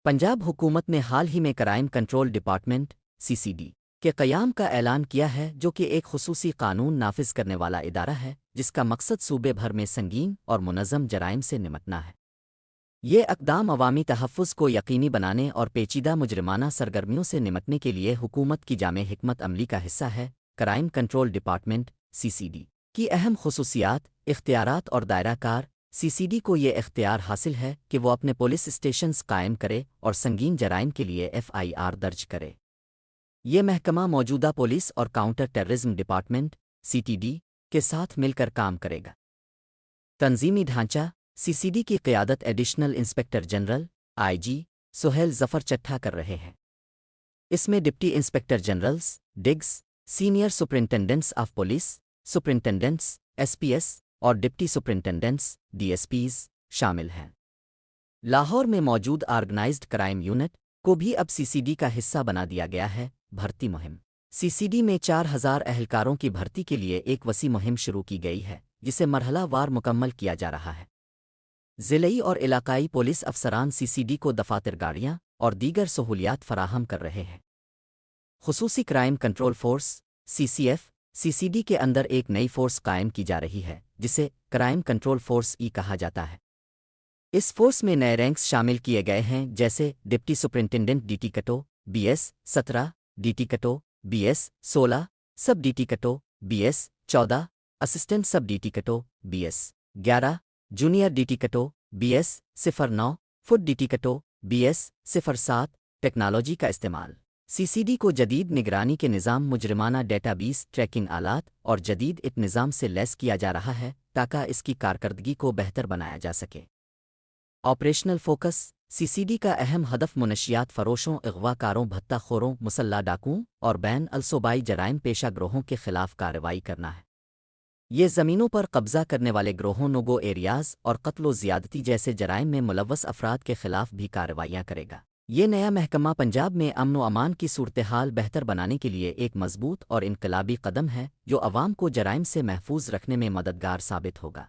پنجاب حکومت نے حال ہی میں کرائم کنٹرول ڈپارٹمنٹ (CCD) کے قیام کا اعلان کیا ہے، جو کہ ایک خصوصی قانون نافذ کرنے والا ادارہ ہے جس کا مقصد صوبے بھر میں سنگین اور منظم جرائم سے نمٹنا ہے۔ یہ اقدام عوامی تحفظ کو یقینی بنانے اور پیچیدہ مجرمانہ سرگرمیوں سے نمٹنے کے لیے حکومت کی جامع حکمت عملی کا حصہ ہے۔ کرائم کنٹرول ڈپارٹمنٹ (CCD) کی اہم خصوصیات، اختیارات اور دائرہ کار۔ CCD کو یہ اختیار حاصل ہے کہ وہ اپنے پولیس اسٹیشنز قائم کرے اور سنگین جرائم کے لیے FIR درج کرے۔ یہ محکمہ موجودہ پولیس اور کاؤنٹر ٹیررزم ڈپارٹمنٹ (CTD) کے ساتھ مل کر کام کرے گا۔ تنظیمی ڈھانچہ: CCD کی قیادت additional inspector general (IG) Sohail Zafar Chattha کر رہے ہیں۔ اس میں deputy inspector generals (DIGs), senior superintendents of police superintendents (SPS) اور ڈپٹی سپرنٹینڈنٹس (DSPs) شامل ہیں۔ لاہور میں موجود آرگنائزڈ کرائم یونٹ کو بھی اب CCD کا حصہ بنا دیا گیا ہے۔ بھرتی مہم: CCD میں 4000 اہلکاروں کی بھرتی کے لیے ایک وسیع مہم شروع کی گئی ہے، جسے مرحلہ وار مکمل کیا جا رہا ہے۔ ضلعی اور علاقائی پولیس افسران CCD کو دفاتر گاڑیاں اور دیگر سہولیات فراہم کر رہے ہیں۔ خصوصی crime control force (CCF) CCD کے اندر ایک نئی فورس قائم کی جا رہی ہے جسے کرائم کنٹرول فورس کہا جاتا ہے۔ اس فورس میں نئے رینکس شامل کیے گئے ہیں، جیسے deputy superintendent DT کٹو BS 17، DT کٹو BS 16، سب DT کٹو BS 14، اسسٹنٹ سب DT کٹو BS 11، junior DT کٹو BS 09، food DT کٹو BS 07۔ Technology کا استعمال: CCD کو جدید نگرانی کے نظام، مجرمانہ ڈیٹا بیس، ٹریکنگ آلات اور جدید نظام سے لیس کیا جا رہا ہے تاکہ اس کی کارکردگی کو بہتر بنایا جا سکے۔ آپریشنل فوکس: CCD کا اہم ہدف منشیات فروشوں، اغوا کاروں، بھتہ خوروں، مسلح ڈاکوؤں اور بین الصوبائی جرائم پیشہ گروہوں کے خلاف کارروائی کرنا ہے۔ یہ زمینوں پر قبضہ کرنے والے گروہوں، نوگو ایریاز اور قتل و زیادتی جیسے جرائم میں ملوث افراد کے خلاف بھی کارروائیاں کرے گا۔ یہ نیا محکمہ پنجاب میں امن و امان کی صورتحال بہتر بنانے کے لیے ایک مضبوط اور انقلابی قدم ہے جو عوام کو جرائم سے محفوظ رکھنے میں مددگار ثابت ہوگا۔